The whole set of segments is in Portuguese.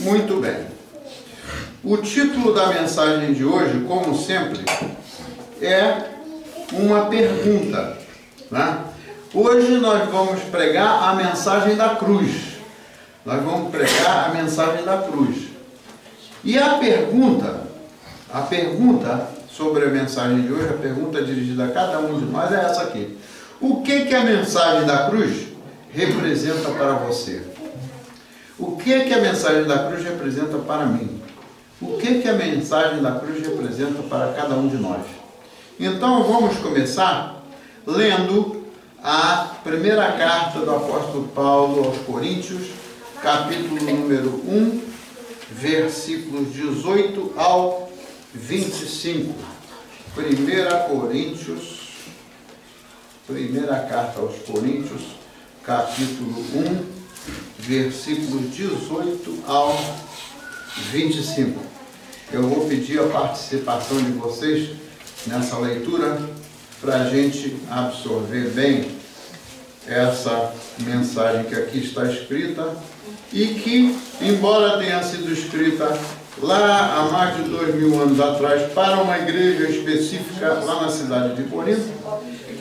Muito bem. O título da mensagem de hoje, como sempre, é uma pergunta, né? Hoje nós vamos pregar a mensagem da cruz. Nós vamos pregar a mensagem da cruz. E a pergunta sobre a mensagem de hoje, a pergunta dirigida a cada um de nós é essa aqui. O que a mensagem da cruz representa para você? O que a mensagem da cruz representa para mim? O que a mensagem da cruz representa para cada um de nós? Então vamos começar lendo a primeira carta do apóstolo Paulo aos Coríntios, capítulo número 1, versículos 18 ao 25. Primeira carta aos Coríntios, capítulo 1, versículos 18 ao 25. Eu vou pedir a participação de vocês nessa leitura para a gente absorver bem essa mensagem que aqui está escrita e que, embora tenha sido escrita lá há mais de 2000 anos atrás para uma igreja específica lá na cidade de Corinto,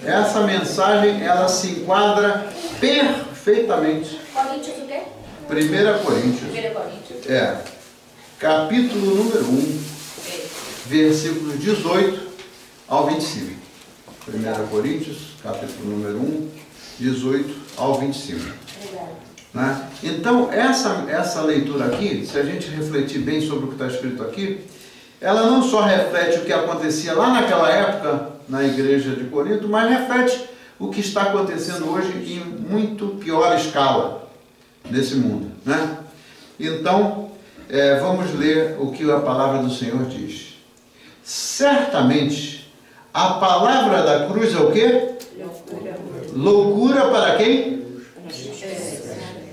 essa mensagem ela se enquadra perfeitamente. Coríntios o quê? 1 Coríntios. 1 Coríntios. Capítulo número 1, versículos 18 ao 25. 1 Coríntios, capítulo número 1, 18 ao 25. Né? Então, essa leitura aqui, se a gente refletir bem sobre o que está escrito aqui, ela não só reflete o que acontecia lá naquela época na igreja de Corinto, mas reflete o que está acontecendo hoje em muito pior escala nesse mundo. Né? Então, vamos ler o que a palavra do Senhor diz. Certamente, a palavra da cruz é o quê? Loucura para quem?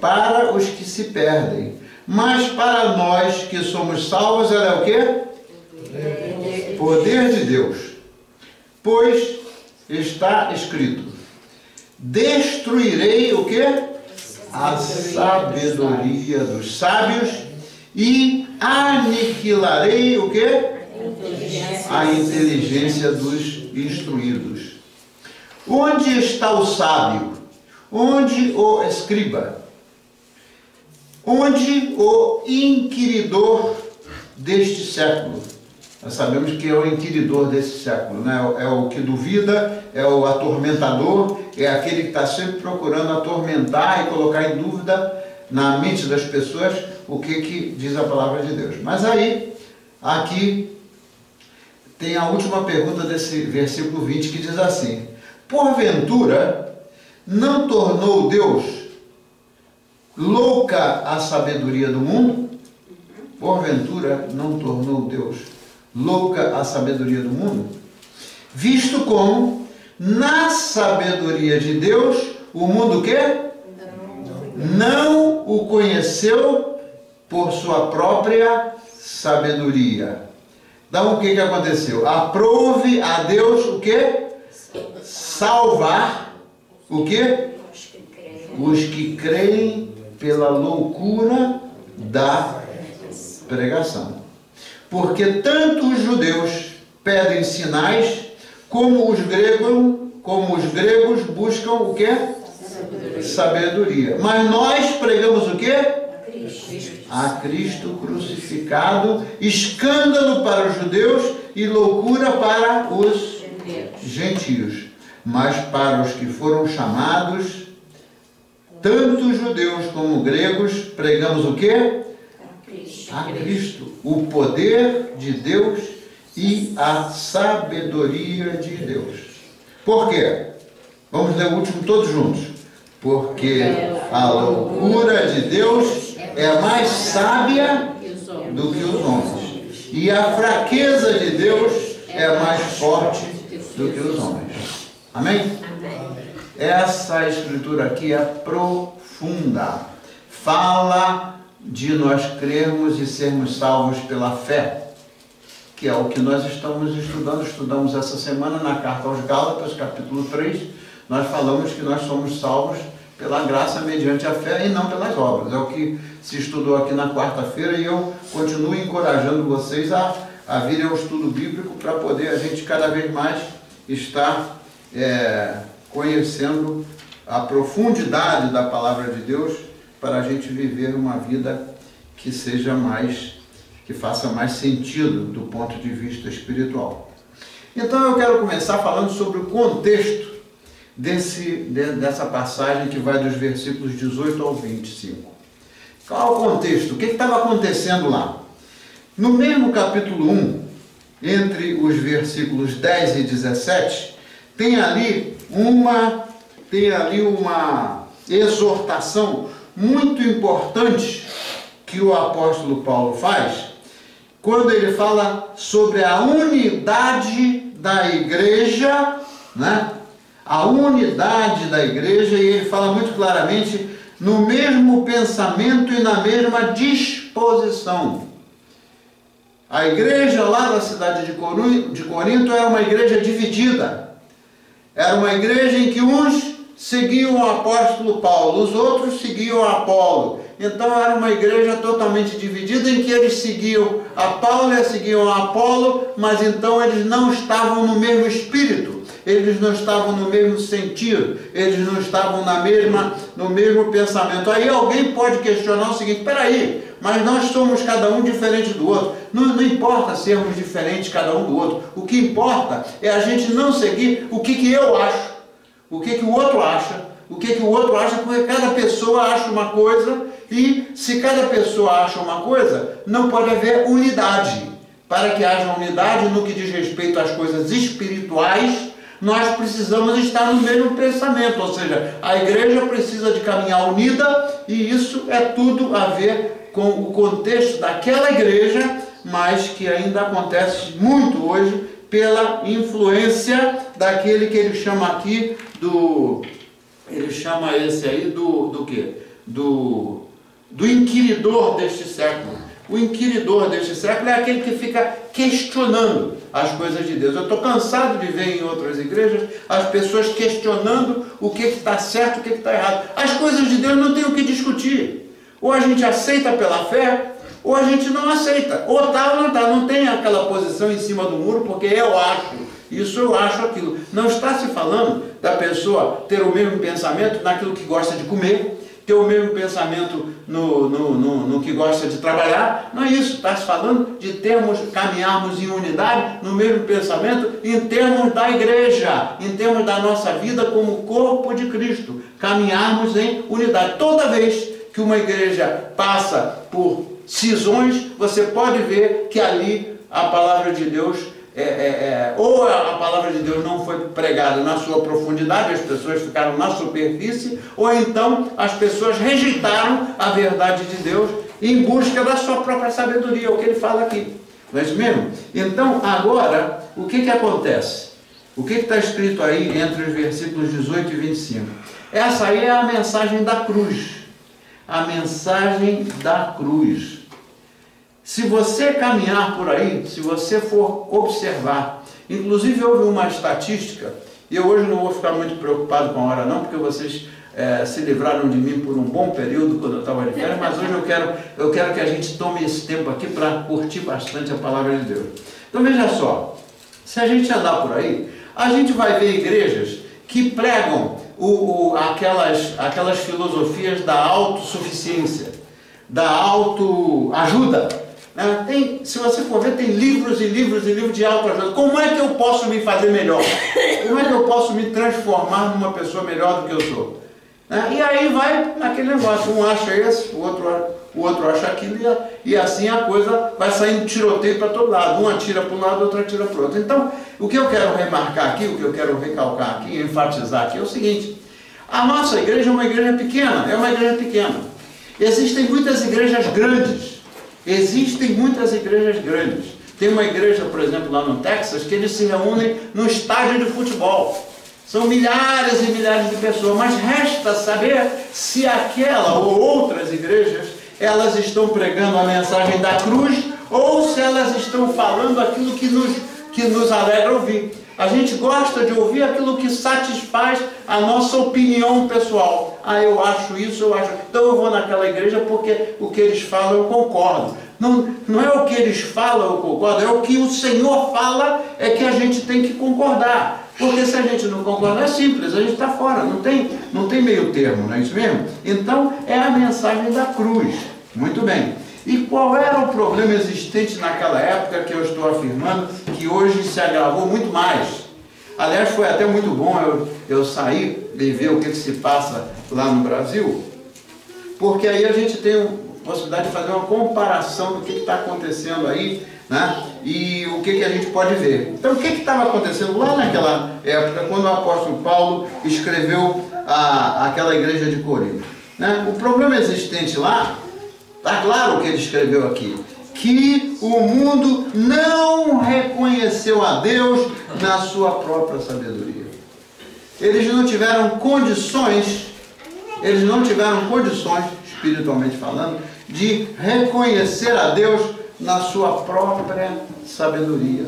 Para os que se perdem. Mas para nós que somos salvos, ela é o quê? Poder de Deus. Pois está escrito: destruirei o quê? A sabedoria dos sábios e aniquilarei o quê? A inteligência dos instruídos. Onde está o sábio? Onde o escriba? Onde o inquiridor deste século? Nós sabemos que é o inquiridor desse século, né? É o que duvida, é o atormentador, é aquele que está sempre procurando atormentar e colocar em dúvida na mente das pessoas o que diz a palavra de Deus. Mas aí, aqui, tem a última pergunta desse versículo 20 que diz assim: porventura, não tornou Deus louca a sabedoria do mundo? Porventura, não tornou Deus louca a sabedoria do mundo? Visto como, na sabedoria de Deus, o mundo o quê? Não o conheceu por sua própria sabedoria. Então, o que aconteceu? Aprove a Deus o quê? Salvar o quê? Os que creem pela loucura da pregação. Porque tanto os judeus pedem sinais, como os gregos buscam o quê? Sabedoria. Mas nós pregamos o quê? A Cristo crucificado, escândalo para os judeus e loucura para os gentios. Mas para os que foram chamados, tanto judeus como gregos, pregamos o quê? A Cristo, o poder de Deus e a sabedoria de Deus. Por quê? Vamos ler o último todos juntos. Porque a loucura de Deus é mais sábia do que os homens, e a fraqueza de Deus é mais forte do que os homens. Amém? Essa escritura aqui é profunda. Fala de nós crermos e sermos salvos pela fé, que é o que nós estamos estudando. Estudamos essa semana na carta aos Gálatas, capítulo 3. Nós falamos que nós somos salvos pela graça mediante a fé e não pelas obras. É o que se estudou aqui na quarta-feira e eu continuo encorajando vocês a virem ao estudo bíblico para poder a gente cada vez mais estar conhecendo a profundidade da palavra de Deus para a gente viver uma vida que seja que faça mais sentido do ponto de vista espiritual. Então eu quero começar falando sobre o contexto dessa passagem que vai dos versículos 18 ao 25. Qual é o contexto? O que estava acontecendo lá? No mesmo capítulo 1, entre os versículos 10 e 17, tem ali uma exortação muito importante que o apóstolo Paulo faz, quando ele fala sobre a unidade da igreja, né? A unidade da igreja, e ele fala muito claramente no mesmo pensamento e na mesma disposição. A igreja lá da cidade de Corinto era uma igreja dividida. Era uma igreja em que uns seguiam o apóstolo Paulo, os outros seguiam Apolo. Então era uma igreja totalmente dividida, em que eles seguiam a Paulo e seguiam a Apolo, mas então eles não estavam no mesmo espírito, eles não estavam no mesmo sentido, eles não estavam no mesmo pensamento. Aí alguém pode questionar o seguinte: peraí, mas nós somos cada um diferente do outro. Não importa sermos diferentes cada um do outro. O que importa é a gente não seguir o que eu acho, o que o outro acha, porque cada pessoa acha uma coisa, e se cada pessoa acha uma coisa, não pode haver unidade. Para que haja unidade no que diz respeito às coisas espirituais, nós precisamos estar no mesmo pensamento, ou seja, a igreja precisa de caminhar unida, e isso é tudo a ver com o contexto daquela igreja, mas que ainda acontece muito hoje pela influência daquele que ele chama aqui do inquiridor deste século. O inquiridor deste século é aquele que fica questionando as coisas de Deus. Eu estou cansado de ver em outras igrejas as pessoas questionando o que está certo e o que está errado. As coisas de Deus não tem o que discutir. Ou a gente aceita pela fé, ou a gente não aceita. Ou está ou não está. Não tem aquela posição em cima do muro, porque eu acho isso, eu acho aquilo. Não está se falando da pessoa ter o mesmo pensamento naquilo que gosta de comer, ter o mesmo pensamento no que gosta de trabalhar. Não é isso. Está se falando de caminharmos em unidade, no mesmo pensamento, em termos da igreja, em termos da nossa vida como corpo de Cristo. Caminharmos em unidade. Toda vez que uma igreja passa por cisões, você pode ver que ali a palavra de Deus ou a palavra de Deus não foi pregada na sua profundidade, as pessoas ficaram na superfície, ou então as pessoas rejeitaram a verdade de Deus em busca da sua própria sabedoria, o que ele fala aqui. Não é isso mesmo? Então, agora, o que acontece? O que está escrito aí entre os versículos 18 e 25? Essa aí é a mensagem da cruz. A mensagem da cruz. Se você caminhar por aí, se você for observar, inclusive houve uma estatística, e eu hoje não vou ficar muito preocupado com a hora não, porque vocês se livraram de mim por um bom período quando eu estava de férias, mas hoje eu quero que a gente tome esse tempo aqui para curtir bastante a palavra de Deus. Então veja só, se a gente andar por aí, a gente vai ver igrejas que pregam aquelas filosofias da autossuficiência, da autoajuda. Se você for ver, tem livros e livros e livros de autoajuda. Como é que eu posso me fazer melhor? Como é que eu posso me transformar numa pessoa melhor do que eu sou? E aí vai naquele negócio, um acha esse, o outro acha aquilo, e assim a coisa vai saindo tiroteio para todo lado. Um atira para um lado, outro atira para o outro. Então, o que eu quero remarcar aqui, o que eu quero recalcar aqui, enfatizar aqui é o seguinte: a nossa igreja é uma igreja pequena, Existem muitas igrejas grandes. Tem uma igreja, por exemplo, lá no Texas, que eles se reúnem no estádio de futebol. São milhares e milhares de pessoas, mas resta saber se aquela ou outras igrejas, elas estão pregando a mensagem da cruz, ou se elas estão falando aquilo que nos alegra ouvir. A gente gosta de ouvir aquilo que satisfaz a nossa opinião pessoal. Ah, eu acho isso, eu acho... Então eu vou naquela igreja porque o que eles falam eu concordo. Não é o que eles falam eu concordo, é o que o Senhor fala é que a gente tem que concordar. Porque se a gente não concordar, é simples, a gente está fora, não tem meio termo, não é isso mesmo? Então é a mensagem da cruz. Muito bem. E qual era o problema existente naquela época que eu estou afirmando que hoje se agravou muito mais? Aliás, foi até muito bom eu sair e ver o que se passa lá no Brasil, porque aí a gente tem a possibilidade de fazer uma comparação do que está acontecendo aí, né? E o que a gente pode ver. Então, o que estava acontecendo lá naquela época, quando o apóstolo Paulo escreveu aquela igreja de Corinto, né? O problema existente lá, está claro o que ele escreveu aqui, que o mundo não reconheceu a Deus na sua própria sabedoria. Eles não tiveram condições, espiritualmente falando, de reconhecer a Deus na sua própria sabedoria.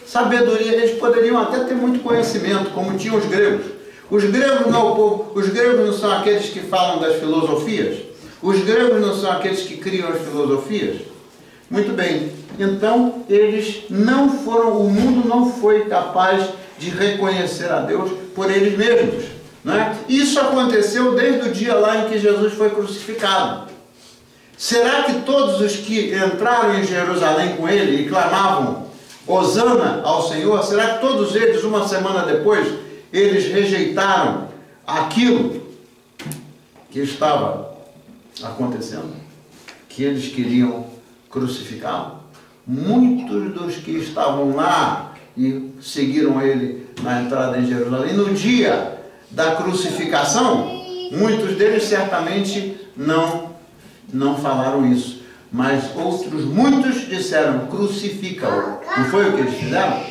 Sabedoria, eles poderiam até ter muito conhecimento, como tinham os gregos. Os gregos não são aqueles que falam das filosofias? Os gregos não são aqueles que criam as filosofias? Muito bem, então eles não foram, o mundo não foi capaz de reconhecer a Deus por eles mesmos, não é? Isso aconteceu desde o dia lá em que Jesus foi crucificado. Será que todos os que entraram em Jerusalém com ele e clamavam Hosana ao Senhor, será que todos eles, uma semana depois, eles rejeitaram aquilo que estava acontecendo, que eles queriam crucificá-lo? Muitos dos que estavam lá e seguiram ele na entrada em Jerusalém, no dia da crucificação, muitos deles certamente não falaram isso, mas outros muitos disseram, crucifica-o. Não foi o que eles fizeram?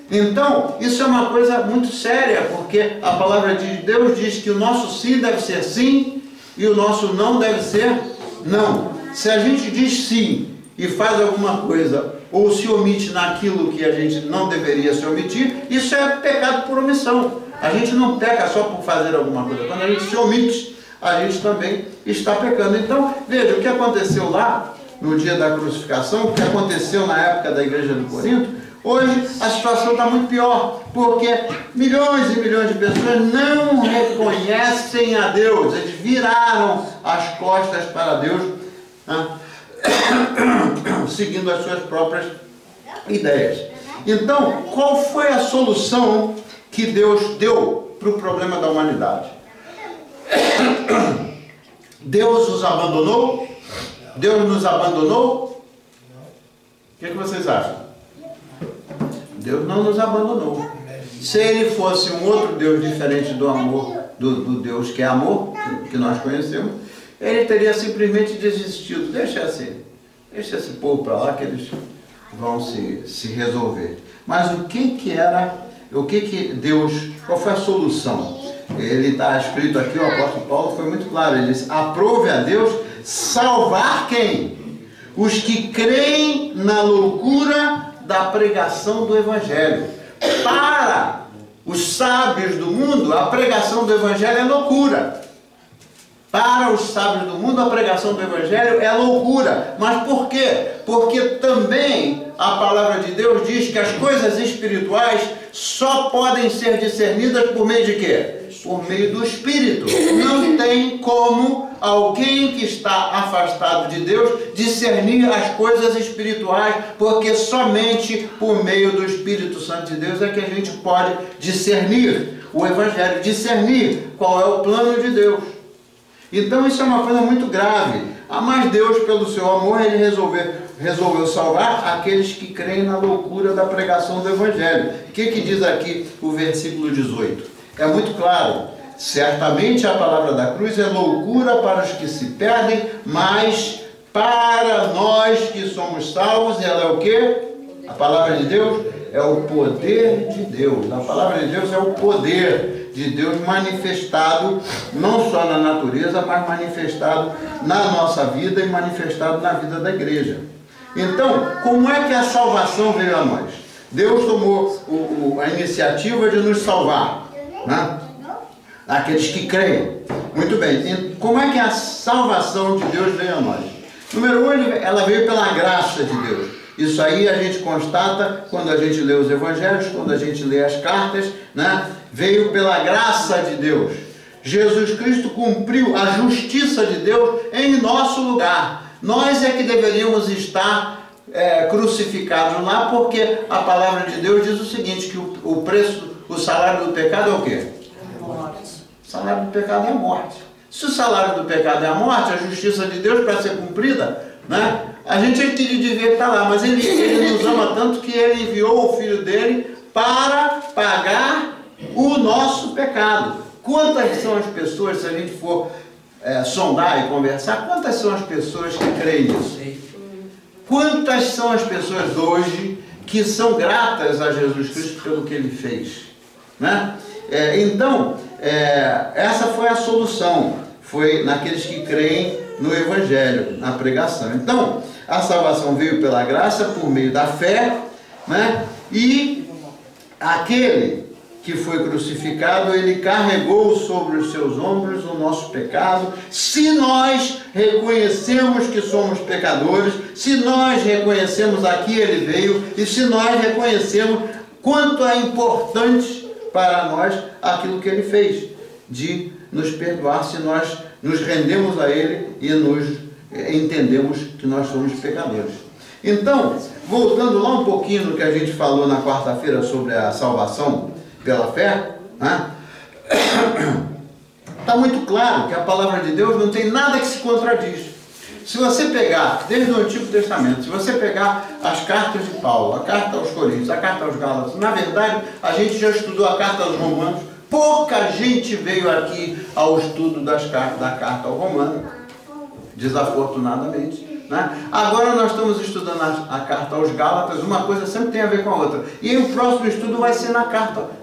Então, isso é uma coisa muito séria, porque a palavra de Deus diz que o nosso sim deve ser sim, e o nosso não deve ser não. Se a gente diz sim e faz alguma coisa, ou se omite naquilo que a gente não deveria se omitir, isso é pecado por omissão. A gente não peca só por fazer alguma coisa. Quando a gente se omite, a gente também está pecando. Então, veja, o que aconteceu lá, no dia da crucificação, o que aconteceu na época da igreja de Corinto, hoje a situação está muito pior, porque milhões e milhões de pessoas não reconhecem a Deus, eles viraram as costas para Deus, né? Seguindo as suas próprias ideias. Então, qual foi a solução que Deus deu para o problema da humanidade? Deus os abandonou? Deus nos abandonou? O que vocês acham? Deus não nos abandonou. Se ele fosse um outro Deus diferente do amor, do Deus que é amor, que nós conhecemos, ele teria simplesmente desistido. Deixa esse povo para lá que eles vão se resolver. Mas o que era, Deus, qual foi a solução? Ele está escrito aqui, o apóstolo Paulo foi muito claro, ele disse, aprove a Deus salvar quem? Os que creem na loucura da pregação do Evangelho. Para os sábios do mundo, a pregação do Evangelho é loucura. Para os sábios do mundo, a pregação do Evangelho é loucura. Mas por quê? Porque também a palavra de Deus diz que as coisas espirituais só podem ser discernidas por meio de quê? Por meio do Espírito. Não tem como alguém que está afastado de Deus discernir as coisas espirituais, porque somente por meio do Espírito Santo de Deus é que a gente pode discernir o Evangelho, discernir qual é o plano de Deus. Então isso é uma coisa muito grave. Mas Deus, pelo seu amor, ele resolveu salvar aqueles que creem na loucura da pregação do Evangelho. O que diz aqui o versículo 18? É muito claro. Certamente a palavra da cruz é loucura para os que se perdem, mas para nós que somos salvos, ela é o quê? A palavra de Deus é o poder de Deus. A palavra de Deus é o poder de Deus manifestado não só na natureza, mas manifestado na nossa vida e manifestado na vida da igreja. Então, como é que a salvação veio a nós? Deus tomou a iniciativa de nos salvar, né? Aqueles que creem. Muito bem. E como é que a salvação de Deus veio a nós? Número 1, ela veio pela graça de Deus. Isso aí a gente constata quando a gente lê os evangelhos, quando a gente lê as cartas, né? Veio pela graça de Deus. Jesus Cristo cumpriu a justiça de Deus em nosso lugar. Nós é que deveríamos estar crucificados lá, porque a palavra de Deus diz o seguinte, que o preço, o salário do pecado é o quê? A morte. O salário do pecado é a morte. Se o salário do pecado é a morte, a justiça de Deus para ser cumprida, né? A gente devia estar lá, mas ele nos ama tanto que ele enviou o Filho dele para pagar o nosso pecado. Quantas são as pessoas, se a gente for sondar e conversar, quantas são as pessoas que creem nisso? Quantas são as pessoas hoje que são gratas a Jesus Cristo pelo que ele fez, né? Então, essa foi a solução, foi naqueles que creem no Evangelho, na pregação. Então, a salvação veio pela graça, por meio da fé, né? E aquele que foi crucificado, ele carregou sobre os seus ombros o nosso pecado. Se nós reconhecemos que somos pecadores, se nós reconhecemos a que ele veio, e se nós reconhecemos quanto é importante para nós aquilo que ele fez, de nos perdoar, se nós nos rendemos a ele e nos entendemos que nós somos pecadores. Então, voltando lá um pouquinho no que a gente falou na quarta-feira sobre a salvação pela fé, né? Está muito claro que a palavra de Deus não tem nada que se contradiz. Se você pegar, desde o Antigo Testamento, se você pegar as cartas de Paulo, a carta aos Coríntios, a carta aos Gálatas, na verdade, a gente já estudou a carta aos Romanos, pouca gente veio aqui ao estudo da carta ao Romano, desafortunadamente, né? Agora nós estamos estudando a carta aos Gálatas, uma coisa sempre tem a ver com a outra. E o próximo estudo vai ser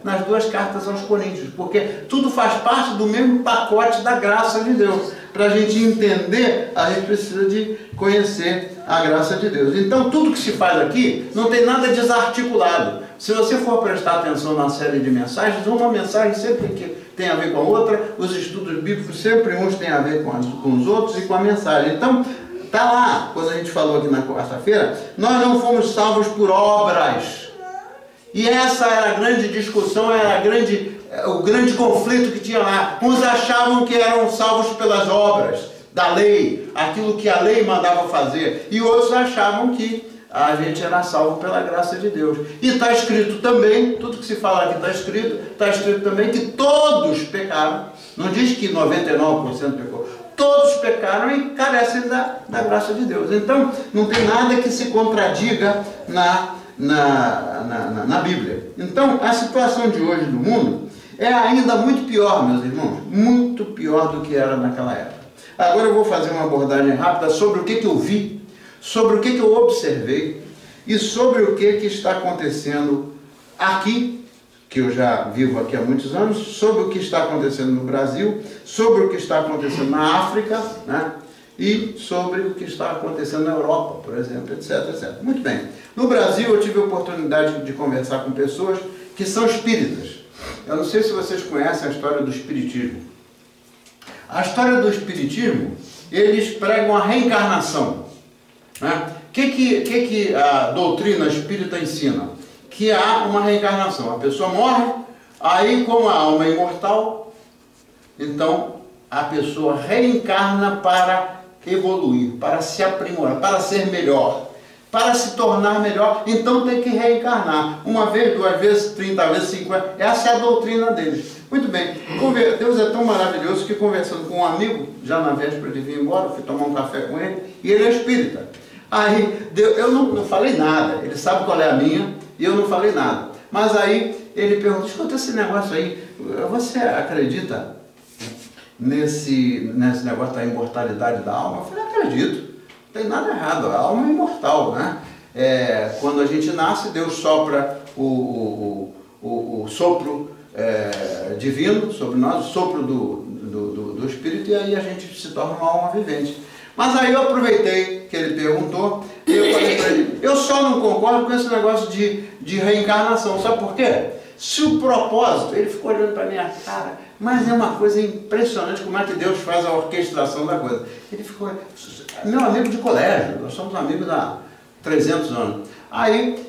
nas duas cartas aos Coríntios, porque tudo faz parte do mesmo pacote da graça de Deus. Para a gente entender, a gente precisa de conhecer a graça de Deus. Então, tudo que se faz aqui não tem nada desarticulado. Se você for prestar atenção na série de mensagens, uma mensagem sempre que tem a ver com a outra, os estudos bíblicos sempre uns têm a ver com os outros e com a mensagem. Então, está lá, quando a gente falou aqui na quarta-feira, nós não fomos salvos por obras. E essa era a grande discussão, era o grande conflito que tinha lá. Uns achavam que eram salvos pelas obras da lei, aquilo que a lei mandava fazer, e outros achavam que a gente era salvo pela graça de Deus. E está escrito também, tudo que se fala aqui está escrito também que todos pecaram. Não diz que 99% pecou. Todos pecaram e carecem da graça de Deus. Então, não tem nada que se contradiga na Bíblia. Então, a situação de hoje do mundo é ainda muito pior, meus irmãos, muito pior do que era naquela época. Agora eu vou fazer uma abordagem rápida sobre o que eu vi, sobre o que eu observei e sobre o que está acontecendo aqui, que eu já vivo aqui há muitos anos, sobre o que está acontecendo no Brasil, sobre o que está acontecendo na África, né? E sobre o que está acontecendo na Europa, por exemplo, etc, etc. Muito bem. No Brasil eu tive a oportunidade de conversar com pessoas que são espíritas. Eu não sei se vocês conhecem a história do espiritismo. A história do espiritismo, eles pregam a reencarnação, né? O que a doutrina espírita ensina? Que há uma reencarnação. A pessoa morre, aí como a alma é imortal, então a pessoa reencarna para evoluir, para se aprimorar, para ser melhor, para se tornar melhor, então tem que reencarnar. Uma vez, 2 vezes, 30 vezes, 50, essa é a doutrina deles. Muito bem, Deus é tão maravilhoso que conversando com um amigo, já na véspera de vir embora, fui tomar um café com ele, e ele é espírita. Aí, eu não falei nada, ele sabe qual é a minha, e eu não falei nada. Mas aí, ele perguntou, escuta esse negócio aí, você acredita nesse negócio da imortalidade da alma? Eu falei, acredito, não tem nada errado, a alma é imortal, né? Quando a gente nasce, Deus sopra o sopro divino sobre nós, o sopro do Espírito, e aí a gente se torna uma alma vivente. Mas aí eu aproveitei que ele perguntou, e eu falei para ele, eu só só não concordo com esse negócio de reencarnação. Sabe por quê? Se o propósito, ele ficou olhando para minha cara, mas é uma coisa impressionante como é que Deus faz a orquestração da coisa. Ele ficou, meu amigo de colégio, nós somos amigos há 300 anos. Aí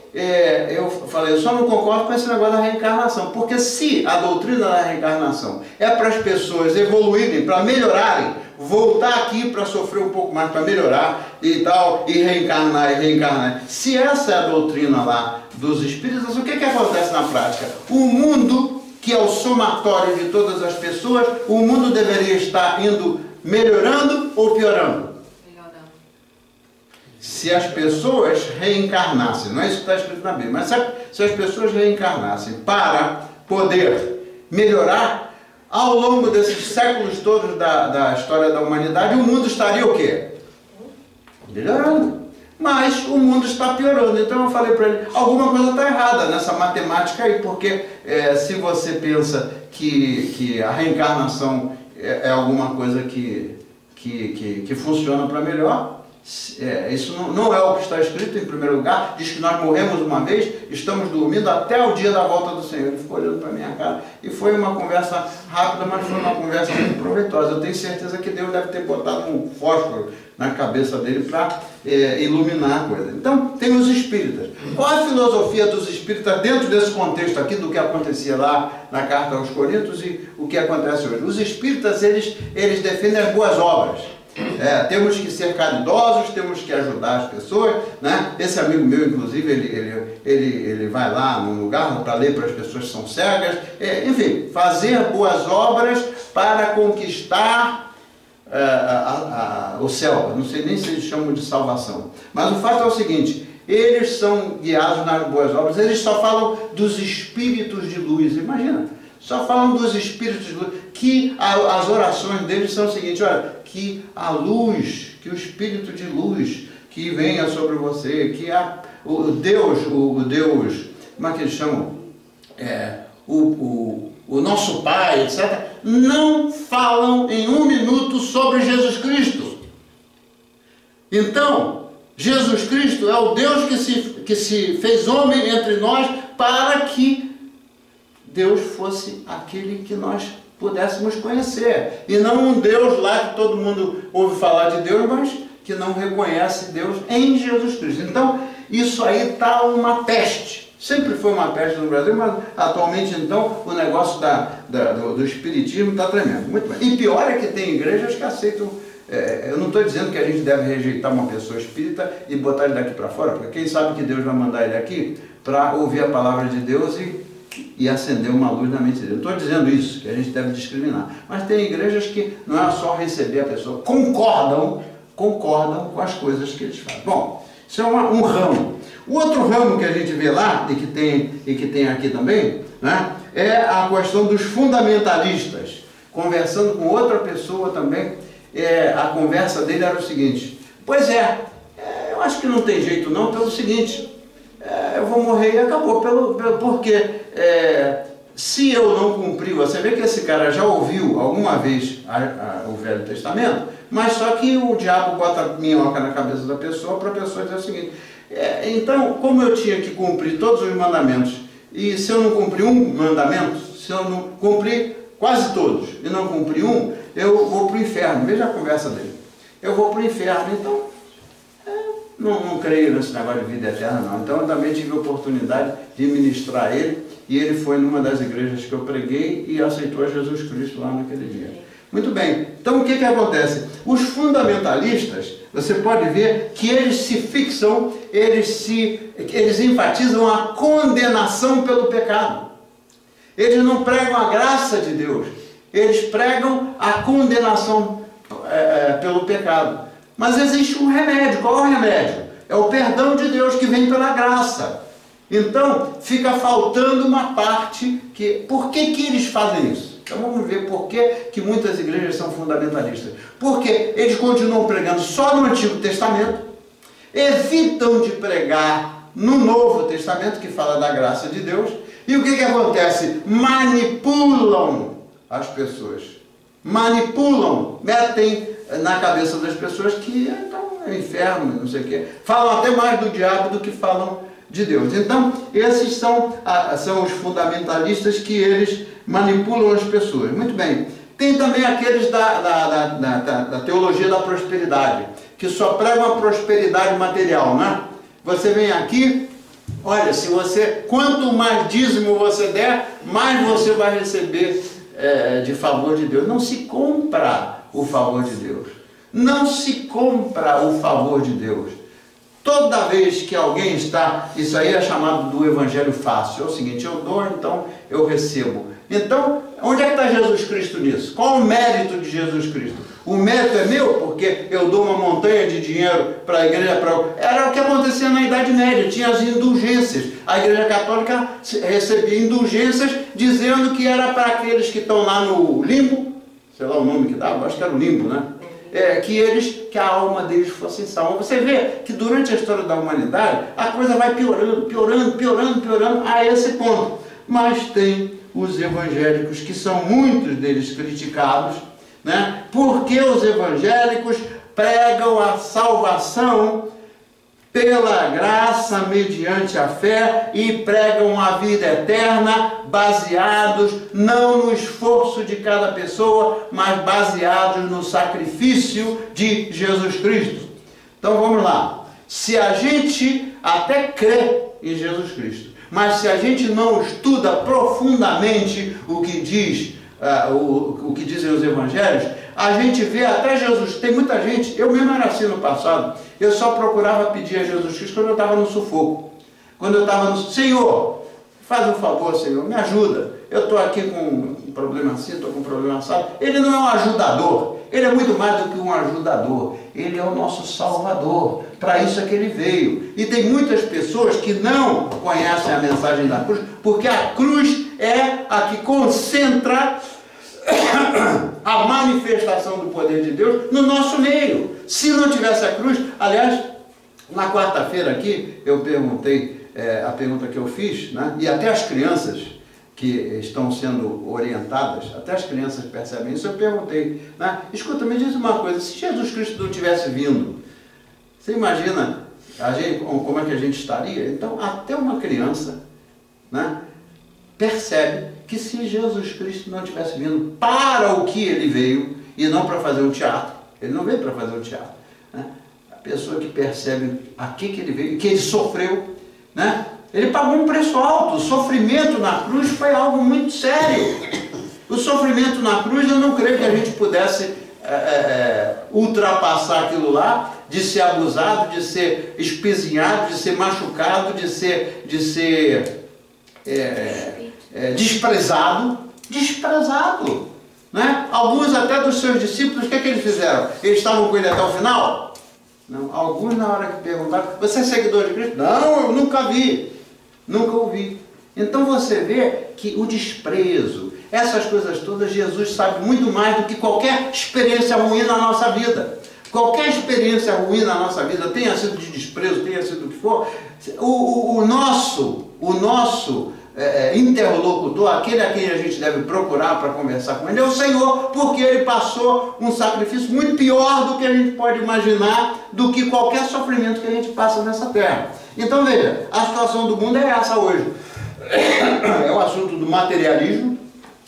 eu falei, eu só não concordo com esse negócio da reencarnação, porque se a doutrina da reencarnação é para as pessoas evoluírem, para melhorarem, voltar aqui para sofrer um pouco mais, para melhorar e tal, e reencarnar. Se essa é a doutrina lá dos espíritas, o que acontece na prática? O mundo, que é o somatório de todas as pessoas, o mundo deveria estar indo melhorando ou piorando? Se as pessoas reencarnassem, não é isso que está escrito na Bíblia, mas se as pessoas reencarnassem para poder melhorar, ao longo desses séculos todos da história da humanidade, o mundo estaria o quê? Melhorando. Mas o mundo está piorando. Então eu falei para ele, alguma coisa está errada nessa matemática aí, porque se você pensa que a reencarnação é alguma coisa que funciona para melhor, isso não é o que está escrito. Em primeiro lugar, diz que nós morremos uma vez, estamos dormindo até o dia da volta do Senhor. Ele ficou olhando para a minha cara e foi uma conversa rápida, mas foi uma conversa muito proveitosa. Eu tenho certeza que Deus deve ter botado um fósforo na cabeça dele para iluminar a coisa. Então, tem os espíritas. Qual a filosofia dos espíritas dentro desse contexto aqui, do que acontecia lá na carta aos Coríntios e o que acontece hoje? Os espíritas, eles defendem as boas obras. Temos que ser caridosos, temos que ajudar as pessoas, né? Esse amigo meu, inclusive, ele vai lá num lugar para ler para as pessoas que são cegas, enfim, fazer boas obras para conquistar o céu. Não sei nem se eles chamam de salvação, mas o fato é o seguinte: eles são guiados nas boas obras. Eles só falam dos espíritos de luz, imagina, só falam dos espíritos de luz, que as orações deles são o seguinte: olha, que a luz, que o espírito de luz que venha sobre você, que o Deus, como é que eles chamam? O nosso Pai, etc., não falam em um minuto sobre Jesus Cristo. Então, Jesus Cristo é o Deus que se fez homem entre nós para que Deus fosse aquele que nós pudéssemos conhecer, e não um Deus lá que todo mundo ouve falar de Deus, mas que não reconhece Deus em Jesus Cristo. Então, isso aí está uma peste. Sempre foi uma peste no Brasil, mas atualmente, então, o negócio do espiritismo está tremendo. Muito bem. E pior é que tem igrejas que aceitam. Eu não estou dizendo que a gente deve rejeitar uma pessoa espírita e botar ele daqui para fora, porque quem sabe que Deus vai mandar ele aqui para ouvir a palavra de Deus e acender uma luz na mente dele. Não estou dizendo isso, que a gente deve discriminar. Mas tem igrejas que não é só receber a pessoa, concordam com as coisas que eles fazem. Bom, isso é um ramo. O outro ramo que a gente vê lá, e que tem aqui também, né, é a questão dos fundamentalistas. Conversando com outra pessoa também, a conversa dele era o seguinte: pois eu acho que não tem jeito não, pelo seguinte, eu vou morrer e acabou, porque se eu não cumprir, você vê que esse cara já ouviu alguma vez o Velho Testamento, mas só que o diabo bota minhoca na cabeça da pessoa para a pessoa dizer o seguinte: então, como eu tinha que cumprir todos os mandamentos, e se eu não cumprir um mandamento, se eu não cumprir quase todos e não cumprir um, eu vou para o inferno. Veja a conversa dele: eu vou para o inferno. Então, não creio nesse negócio de vida eterna, não. Então eu também tive a oportunidade de ministrar ele, e ele foi numa das igrejas que eu preguei e aceitou a Jesus Cristo lá naquele dia. Muito bem, então o que acontece? Os fundamentalistas, você pode ver que eles se fixam, eles enfatizam a condenação pelo pecado. Eles não pregam a graça de Deus, eles pregam a condenação pelo pecado. Mas existe um remédio. Qual é o remédio? É o perdão de Deus que vem pela graça. Então, fica faltando uma parte que... Por que eles fazem isso? Então vamos ver por que muitas igrejas são fundamentalistas. Porque eles continuam pregando só no Antigo Testamento, evitam de pregar no Novo Testamento, que fala da graça de Deus, e o que acontece? Manipulam as pessoas. Manipulam, metem na cabeça das pessoas que então no inferno, não sei o quê. Falam até mais do diabo do que falam de Deus. Então, esses são os fundamentalistas que eles manipulam as pessoas. Muito bem. Tem também aqueles da teologia da prosperidade, que só pregam a prosperidade material, né? Você vem aqui, olha, quanto mais dízimo você der, mais você vai receber de favor de Deus. Não se compra o favor de Deus. Não se compra o favor de Deus. Toda vez que alguém está... Isso aí é chamado do evangelho fácil. É o seguinte, eu dou, então eu recebo. Então, onde é que está Jesus Cristo nisso? Qual o mérito de Jesus Cristo? O mérito é meu porque eu dou uma montanha de dinheiro para a igreja. Era o que acontecia na Idade Média, tinha as indulgências. A Igreja Católica recebia indulgências dizendo que era para aqueles que estão lá no limbo, sei lá o nome que dava, acho que era o limbo, né? Que a alma deles fosse salva. Você vê que durante a história da humanidade a coisa vai piorando a esse ponto. Mas tem os evangélicos, que são muitos deles criticados, né? Porque os evangélicos pregam a salvação pela graça mediante a fé e pregam a vida eterna baseados não no esforço de cada pessoa, mas baseados no sacrifício de Jesus Cristo. Então vamos lá. Se a gente até crê em Jesus Cristo, mas se a gente não estuda profundamente o que diz, o que dizem os evangelhos, a gente vê até Jesus. Tem muita gente, eu mesmo era assim no passado, eu só procurava pedir a Jesus Cristo quando eu estava no sufoco. Quando eu estava no... Senhor, faz um favor, Senhor, me ajuda. Eu estou aqui com um problema assim, estou com um problema assado. Ele não é um ajudador, ele é muito mais do que um ajudador. Ele é o nosso Salvador. Para isso é que ele veio. E tem muitas pessoas que não conhecem a mensagem da cruz, porque a cruz é a que concentra a manifestação do poder de Deus no nosso meio. Se não tivesse a cruz, aliás, na quarta-feira aqui, eu perguntei, a pergunta que eu fiz, né? E até as crianças que estão sendo orientadas, até as crianças percebem isso, eu perguntei, né? Escuta, me diz uma coisa, se Jesus Cristo não tivesse vindo, você imagina como é que a gente estaria? Então, até uma criança, né, percebe que se Jesus Cristo não tivesse vindo para o que ele veio, e não para fazer um teatro, ele não veio para fazer um teatro, né? A pessoa que percebe a que ele veio, que ele sofreu, né? Ele pagou um preço alto. O sofrimento na cruz foi algo muito sério. O sofrimento na cruz, eu não creio que a gente pudesse ultrapassar aquilo lá, de ser abusado, de ser espezinhado, de ser machucado, de ser desprezado, né? Alguns até dos seus discípulos, o que eles fizeram? Eles estavam com ele até o final? Não. Alguns, na hora que perguntaram, você é seguidor de Cristo? Não, eu nunca vi, nunca ouvi. Então você vê que o desprezo, essas coisas todas, Jesus sabe muito mais do que qualquer experiência ruim na nossa vida. Qualquer experiência ruim na nossa vida, tenha sido de desprezo, tenha sido o que for, o nosso interlocutor, aquele a quem a gente deve procurar para conversar com ele, é o Senhor, porque ele passou um sacrifício muito pior do que a gente pode imaginar, do que qualquer sofrimento que a gente passa nessa terra. Então veja, a situação do mundo é essa hoje. É o assunto do materialismo,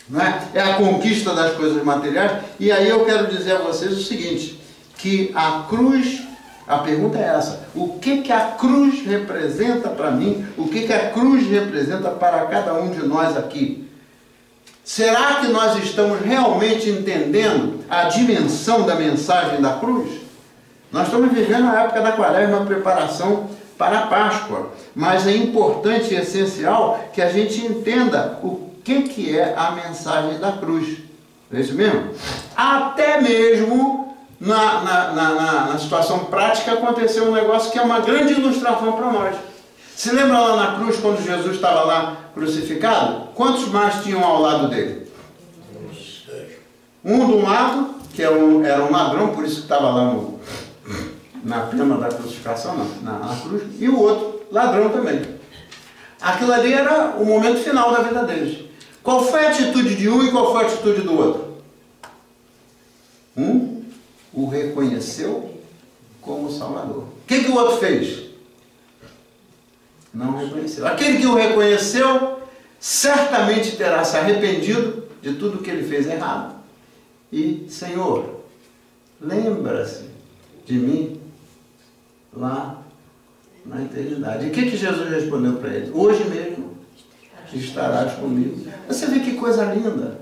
né? É a conquista das coisas materiais. E aí eu quero dizer a vocês o seguinte, que a cruz, a pergunta é essa: o que a cruz representa para mim? O que a cruz representa para cada um de nós aqui? Será que nós estamos realmente entendendo a dimensão da mensagem da cruz? Nós estamos vivendo a época da Quaresma, a preparação para a Páscoa, mas é importante e essencial que a gente entenda o que é a mensagem da cruz. É isso mesmo? Até mesmo na situação prática aconteceu um negócio que é uma grande ilustração para nós. Se lembra lá na cruz, quando Jesus estava lá crucificado? Quantos mais tinham ao lado dele? Um de um lado, que era um ladrão, por isso que estava lá na pena da crucificação, na cruz, e o outro, ladrão também. Aquilo ali era o momento final da vida deles. Qual foi a atitude de um e qual foi a atitude do outro? Um o reconheceu como Salvador. O que o outro fez? Não reconheceu. Aquele que o reconheceu, certamente terá se arrependido de tudo que ele fez errado. E, Senhor, lembra-se de mim lá na eternidade. E o que Jesus respondeu para ele? Hoje mesmo estarás comigo. Você vê que coisa linda.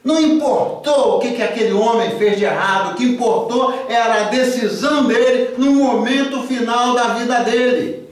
Não importou o que aquele homem fez de errado, o que importou era a decisão dele no momento final da vida dele.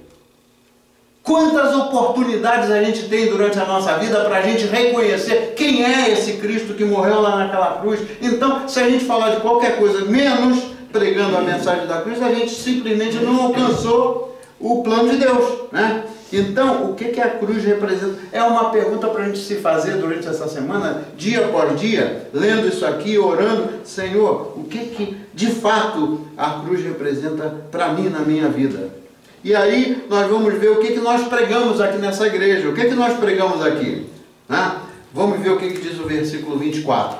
Quantas oportunidades a gente tem durante a nossa vida para a gente reconhecer quem é esse Cristo que morreu lá naquela cruz. Então, se a gente falar de qualquer coisa menos pregando a mensagem da cruz, a gente simplesmente não alcançou o plano de Deus, né? Então, o que a cruz representa? É uma pergunta para a gente se fazer durante essa semana, dia após dia, lendo isso aqui, orando. Senhor, o que de fato a cruz representa para mim na minha vida? E aí nós vamos ver o que nós pregamos aqui nessa igreja. O que nós pregamos aqui? Né? Vamos ver o que diz o versículo 24.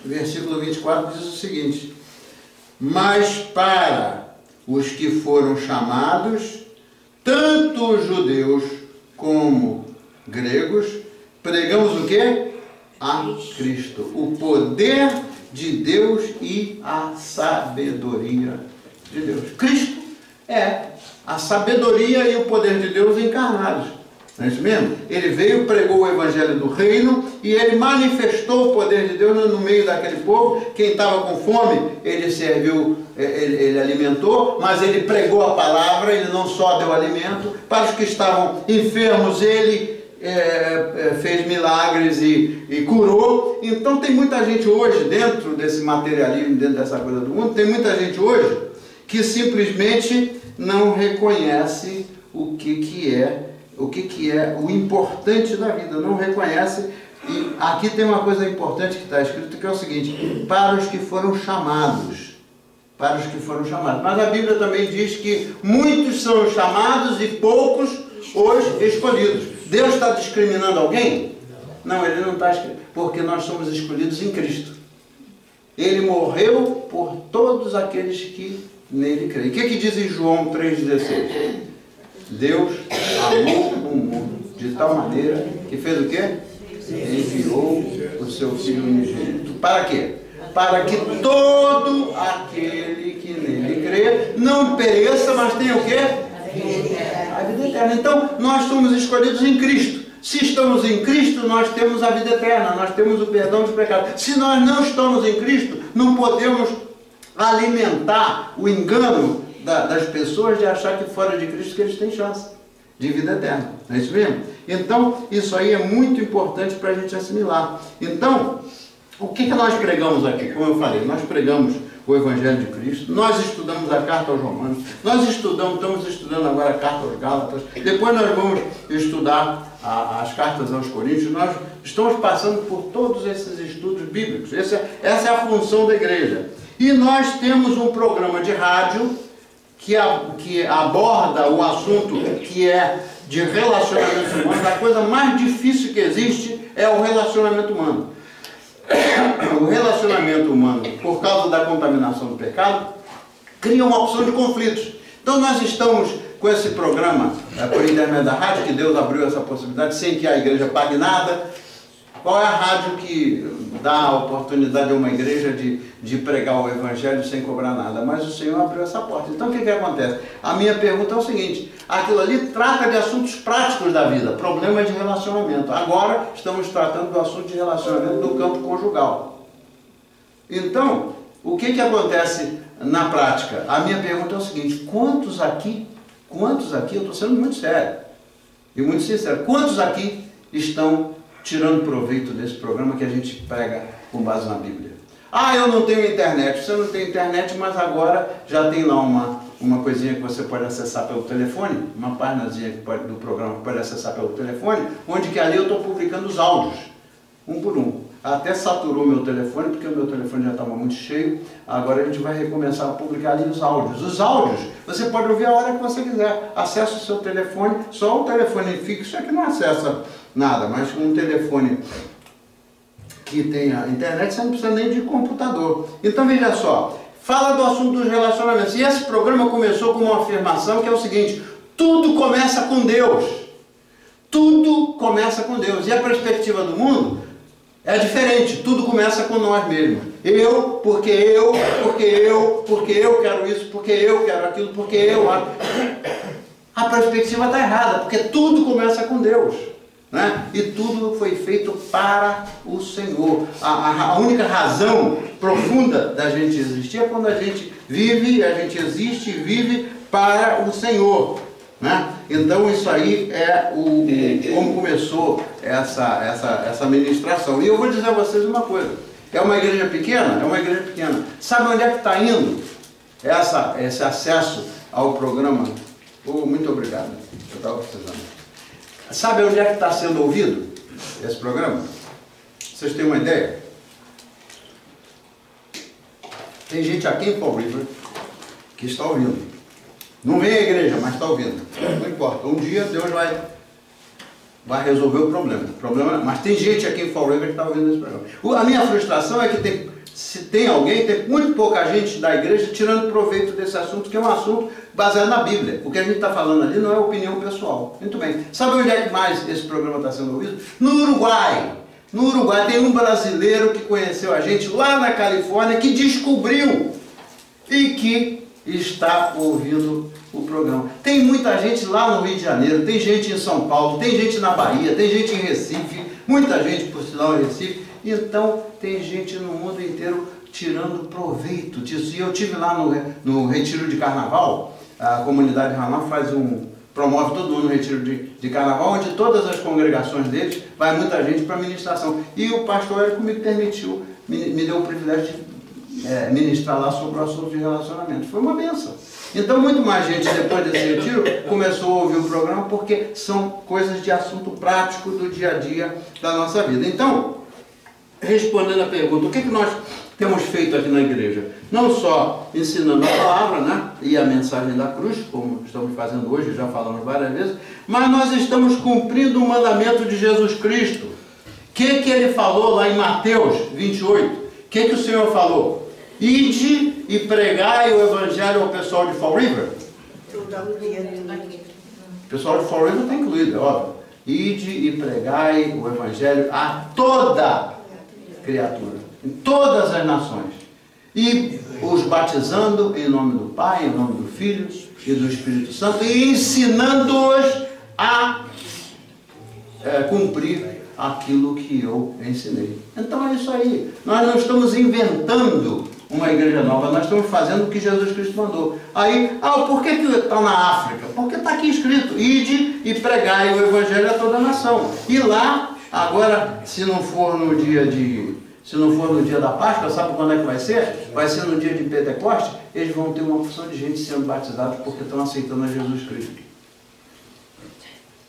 O versículo 24 diz o seguinte: mas para os que foram chamados, tanto judeus como gregos, pregamos o quê? A Cristo, o poder de Deus e a sabedoria de Deus. Cristo é a sabedoria e o poder de Deus encarnados. Não é isso mesmo? Ele veio, pregou o evangelho do reino e ele manifestou o poder de Deus no meio daquele povo. Quem estava com fome, ele serviu, ele alimentou, mas ele pregou a palavra, ele não só deu alimento. Para os que estavam enfermos, ele fez milagres e curou. Então tem muita gente hoje, dentro desse materialismo, dentro dessa coisa do mundo, tem muita gente hoje que simplesmente não reconhece o que é o importante da vida, não reconhece. E aqui tem uma coisa importante que está escrito, que é o seguinte: para os que foram chamados. Para os que foram chamados. Mas a Bíblia também diz que muitos são chamados e poucos os escolhidos. Deus está discriminando alguém? Não, Ele não está discriminando, porque nós somos escolhidos em Cristo. Ele morreu por todos aqueles que nele creem. O que diz em João 3,16? Deus amou o mundo de tal maneira que fez o quê? Enviou o seu Filho unigênito. Para quê? Para que todo aquele que nele crê não pereça, mas tenha o quê? A vida eterna. Então, nós somos escolhidos em Cristo. Se estamos em Cristo, nós temos a vida eterna, nós temos o perdão dos pecados. Se nós não estamos em Cristo, não podemos alimentar o engano das pessoas de achar que fora de Cristo que eles têm chance de vida eterna. Não é isso mesmo? Então, isso aí é muito importante para a gente assimilar. Então, o que nós pregamos aqui? Como eu falei, nós pregamos o Evangelho de Cristo, nós estudamos a carta aos Romanos, nós estamos estudando agora a carta aos Gálatas, depois nós vamos estudar as cartas aos Coríntios. Nós estamos passando por todos esses estudos bíblicos. Essa é a função da igreja. E nós temos um programa de rádio que aborda o assunto que é de relacionamento humano. A coisa mais difícil que existe é o relacionamento humano. O relacionamento humano, por causa da contaminação do pecado, cria uma opção de conflitos. Então nós estamos com esse programa por intermédio da rádio, que Deus abriu essa possibilidade, sem que a igreja pague nada. Qual é a rádio que dá a oportunidade a uma igreja de pregar o Evangelho sem cobrar nada? Mas o Senhor abriu essa porta. Então o que acontece? A minha pergunta é o seguinte: aquilo ali trata de assuntos práticos da vida, problemas de relacionamento. Agora estamos tratando do assunto de relacionamento no campo conjugal. Então, o que acontece na prática? A minha pergunta é o seguinte: quantos aqui, eu estou sendo muito sério e muito sincero, quantos aqui estão tirando proveito desse programa que a gente prega com base na Bíblia? Ah, eu não tenho internet. Você não tem internet, mas agora já tem lá uma coisinha que você pode acessar pelo telefone, uma páginazinha do programa que pode acessar pelo telefone, onde que ali eu estou publicando os áudios, um por um. Até saturou meu telefone, porque o meu telefone já estava muito cheio. Agora a gente vai recomeçar a publicar ali os áudios. Os áudios, você pode ouvir a hora que você quiser. Acessa o seu telefone, só o telefone fixo é que não acessa nada, mas com um telefone que tem a internet, você não precisa nem de computador. Então veja só, fala do assunto dos relacionamentos. E esse programa começou com uma afirmação que é o seguinte: tudo começa com Deus. Tudo começa com Deus. E a perspectiva do mundo é diferente. Tudo começa com nós mesmos. Eu, porque eu quero isso, porque eu quero aquilo, porque eu... A perspectiva está errada, porque tudo começa com Deus. Né? E tudo foi feito para o Senhor. A única razão profunda da gente existir é quando a gente vive, a gente existe e vive para o Senhor. Né? Então isso aí é como começou essa ministração. E eu vou dizer a vocês uma coisa. É uma igreja pequena? É uma igreja pequena. Sabe onde é que está indo esse acesso ao programa? Oh, muito obrigado. Eu estava precisando. Sabe onde é que está sendo ouvido esse programa? Vocês têm uma ideia? Tem gente aqui em Fall River que está ouvindo. Não vem à igreja, mas está ouvindo. Não importa. Um dia Deus vai resolver o problema. Mas tem gente aqui em Fall River que está ouvindo esse programa. A minha frustração é que se tem alguém, tem muito pouca gente da igreja tirando proveito desse assunto, que é um assunto baseado na Bíblia. O que a gente está falando ali não é opinião pessoal. Muito bem. Sabe onde é que mais esse programa está sendo ouvido? No Uruguai. No Uruguai tem um brasileiro que conheceu a gente lá na Califórnia, que descobriu e que está ouvindo o programa. Tem muita gente lá no Rio de Janeiro, tem gente em São Paulo, tem gente na Bahia, tem gente em Recife, muita gente, por sinal, em Recife. Então, tem gente no mundo inteiro tirando proveito disso. E eu estive lá no retiro de carnaval. A comunidade Ramá promove todo ano um retiro de carnaval, onde todas as congregações deles vai muita gente para ministração. E o pastor Érico me permitiu, me deu o privilégio de ministrar lá sobre o assunto de relacionamento. Foi uma bênção. Então, muito mais gente, depois desse retiro, começou a ouvir o programa, porque são coisas de assunto prático do dia a dia da nossa vida. Então, respondendo a pergunta, o que nós temos feito aqui na igreja? Não só ensinando a palavra, né, e a mensagem da cruz, como estamos fazendo hoje, já falamos várias vezes, mas nós estamos cumprindo o mandamento de Jesus Cristo. O que ele falou lá em Mateus 28? O que o Senhor falou? Ide e pregai o evangelho ao pessoal de Fall River. O pessoal de Fall River está incluído, é óbvio. Ide e pregai o evangelho a toda criatura, em todas as nações, e os batizando em nome do Pai, em nome do Filho e do Espírito Santo, e ensinando-os a cumprir aquilo que eu ensinei. Então é isso aí. Nós não estamos inventando uma igreja nova, nós estamos fazendo o que Jesus Cristo mandou. Aí, por que está na África? Porque está aqui escrito: ide e pregai o evangelho a toda a nação. E lá, agora, se não for no dia da Páscoa, sabe quando é que vai ser? Vai ser no dia de Pentecostes. Eles vão ter uma porção de gente sendo batizados porque estão aceitando a Jesus Cristo.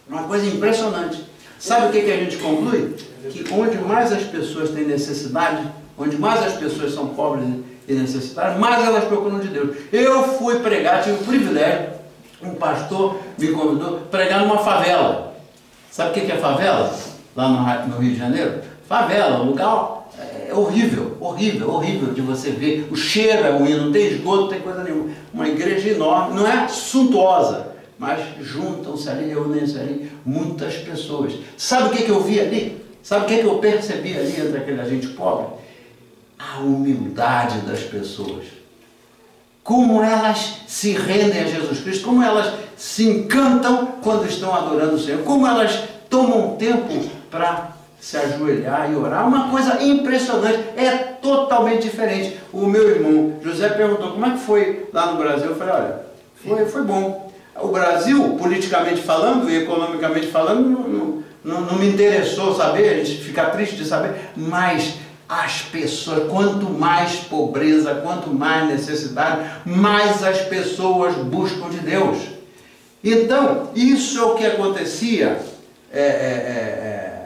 Uma coisa impressionante. Sabe o que a gente conclui? Que onde mais as pessoas têm necessidade, onde mais as pessoas são pobres e necessitadas, mais elas procuram de Deus. Eu fui pregar, tive o privilégio, um pastor me convidou a pregar numa favela. Sabe o que é favela? Lá no Rio de Janeiro? Favela, um lugar horrível de você ver. O cheiro é ruim, não tem esgoto, não tem coisa nenhuma. Uma igreja enorme, não é suntuosa, mas juntam-se ali, reúnem-se ali muitas pessoas. Sabe o que eu vi ali? Sabe o que eu percebi ali entre aquela gente pobre? A humildade das pessoas. Como elas se rendem a Jesus Cristo, como elas se encantam quando estão adorando o Senhor, como elas tomam tempo para se ajoelhar e orar. Uma coisa impressionante, é totalmente diferente. O meu irmão José perguntou como é que foi lá no Brasil. Eu falei, olha, foi bom. O Brasil, politicamente falando e economicamente falando, não me interessou saber, a gente fica triste de saber, mas as pessoas, quanto mais pobreza, quanto mais necessidade, mais as pessoas buscam de Deus. Então, isso é o que acontecia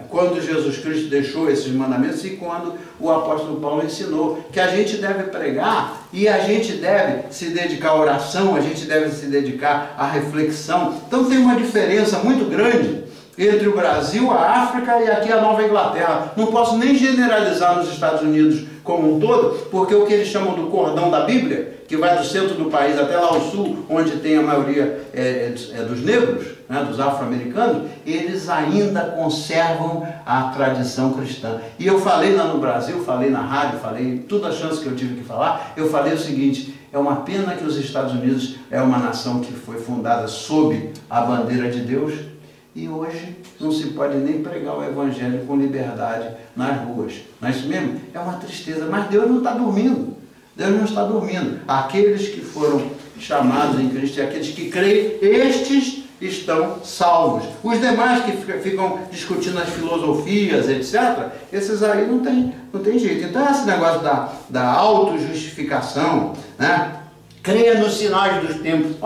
quando Jesus Cristo deixou esses mandamentos e quando o apóstolo Paulo ensinou que a gente deve pregar e a gente deve se dedicar à oração, a gente deve se dedicar à reflexão. Então tem uma diferença muito grande entre o Brasil, a África e aqui a Nova Inglaterra. Não posso nem generalizar nos Estados Unidos como um todo, porque o que eles chamam do cordão da Bíblia, que vai do centro do país até lá ao sul, onde tem a maioria dos negros, né, dos afro-americanos, eles ainda conservam a tradição cristã. E eu falei lá no Brasil, falei na rádio, falei toda a chance que eu tive que falar, eu falei o seguinte: é uma pena que os Estados Unidos é uma nação que foi fundada sob a bandeira de Deus, e hoje não se pode nem pregar o Evangelho com liberdade nas ruas. Não é isso mesmo? É uma tristeza, mas Deus não está dormindo. Deus não está dormindo. Aqueles que foram chamados em Cristo e aqueles que creem, estes estão salvos. Os demais que ficam discutindo as filosofias, etc., esses aí não tem jeito. Então, esse negócio da autojustificação, né? Creia nos sinais dos tempos.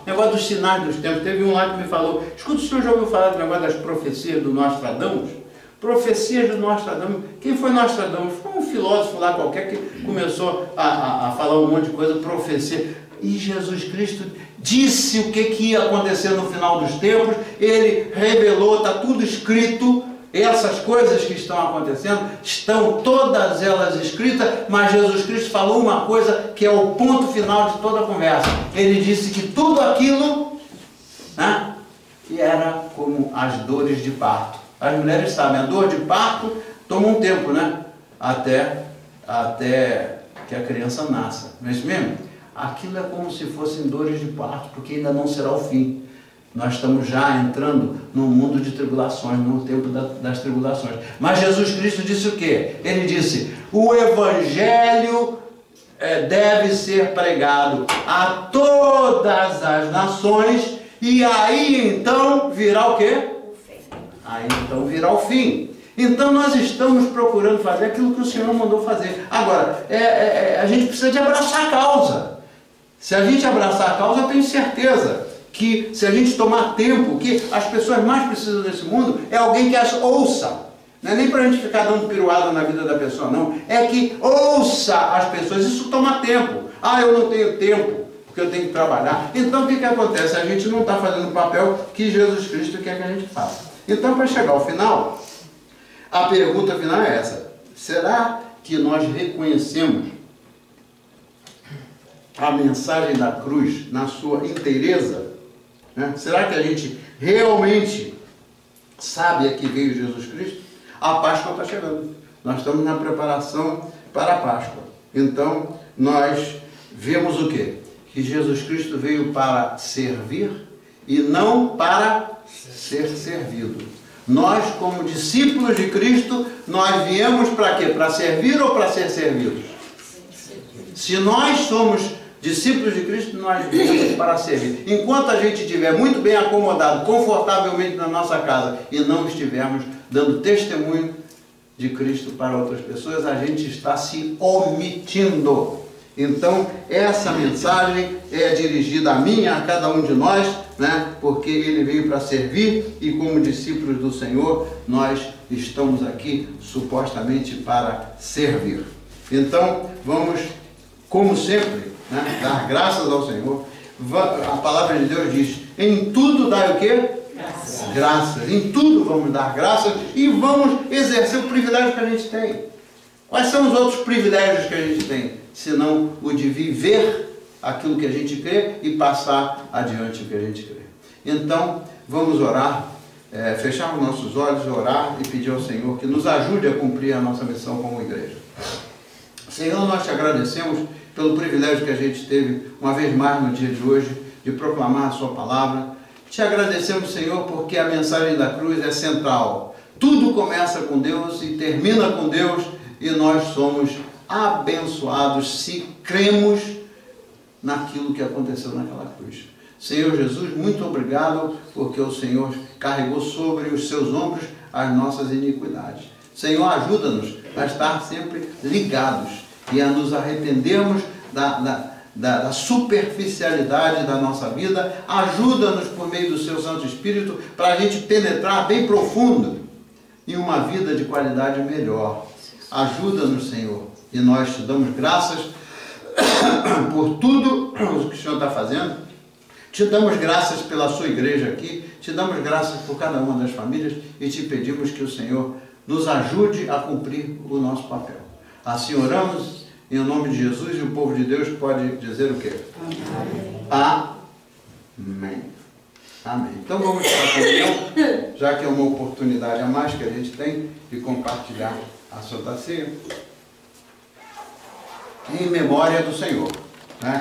Negócio dos sinais dos tempos. Teve um lá que me falou: escuta, o senhor já ouviu falar do negócio das profecias do Nostradamus? Profecias do Nostradamus. Quem foi Nostradamus? Foi um filósofo lá qualquer que começou a falar um monte de coisa, profecia. E Jesus Cristo disse o que ia acontecer no final dos tempos. Ele revelou, está tudo escrito. Essas coisas que estão acontecendo, estão todas elas escritas, mas Jesus Cristo falou uma coisa que é o ponto final de toda a conversa. Ele disse que tudo aquilo, né, era como as dores de parto. As mulheres sabem, a dor de parto toma um tempo, né? Até que a criança nasça. Não é isso mesmo? Aquilo é como se fossem dores de parto, porque ainda não será o fim. Nós estamos já entrando num mundo de tribulações, no tempo das tribulações. Mas Jesus Cristo disse o quê? Ele disse: o Evangelho deve ser pregado a todas as nações, e aí então virá o quê? Aí então virá o fim. Então nós estamos procurando fazer aquilo que o Senhor mandou fazer. Agora, a gente precisa de abraçar a causa. Se a gente abraçar a causa, eu tenho certeza que se a gente tomar tempo, que as pessoas mais precisam nesse mundo é alguém que as ouça. Não é nem para a gente ficar dando piruada na vida da pessoa, não. É que ouça as pessoas. Isso toma tempo. Eu não tenho tempo, porque eu tenho que trabalhar. Então o que acontece? A gente não está fazendo o papel que Jesus Cristo quer que a gente faça. Então, para chegar ao final, a pergunta final é essa: será que nós reconhecemos a mensagem da cruz na sua inteireza? Será que a gente realmente sabe a que veio Jesus Cristo? A Páscoa está chegando. Nós estamos na preparação para a Páscoa. Então, nós vemos o quê? Que Jesus Cristo veio para servir e não para ser servido. Nós, como discípulos de Cristo, nós viemos para quê? Para servir ou para ser servidos? Se nós somos discípulos de Cristo, nós viemos para servir. Enquanto a gente estiver muito bem acomodado, confortavelmente na nossa casa, e não estivermos dando testemunho de Cristo para outras pessoas, a gente está se omitindo. Então, essa mensagem é dirigida a mim, a cada um de nós, né? Porque ele veio para servir, e como discípulos do Senhor, nós estamos aqui supostamente para servir. Então, vamos, como sempre, né, dar graças ao Senhor. A palavra de Deus diz: em tudo dai o quê? Graças. Em tudo vamos dar graças e vamos exercer o privilégio que a gente tem. Quais são os outros privilégios que a gente tem? Senão o de viver aquilo que a gente crê e passar adiante o que a gente crê. Então, vamos orar, fechar os nossos olhos, orar e pedir ao Senhor que nos ajude a cumprir a nossa missão como igreja. Senhor, nós te agradecemos pelo privilégio que a gente teve, uma vez mais no dia de hoje, de proclamar a sua palavra. Te agradecemos, Senhor, porque a mensagem da cruz é central. Tudo começa com Deus e termina com Deus, e nós somos abençoados se cremos naquilo que aconteceu naquela cruz. Senhor Jesus, muito obrigado, porque o Senhor carregou sobre os seus ombros as nossas iniquidades. Senhor, ajuda-nos a estar sempre ligados e a nos arrependermos da superficialidade da nossa vida. Ajuda-nos por meio do seu Santo Espírito para a gente penetrar bem profundo em uma vida de qualidade melhor. Ajuda-nos, Senhor, e nós te damos graças por tudo o que o Senhor está fazendo. Te damos graças pela sua igreja aqui, te damos graças por cada uma das famílias e te pedimos que o Senhor nos ajude a cumprir o nosso papel. Assim oramos em nome de Jesus, e o povo de Deus pode dizer o quê? Amém. Amém. Então vamos para a comunhão, já que é uma oportunidade a mais que a gente tem de compartilhar a Santa Ceia em memória do Senhor, né?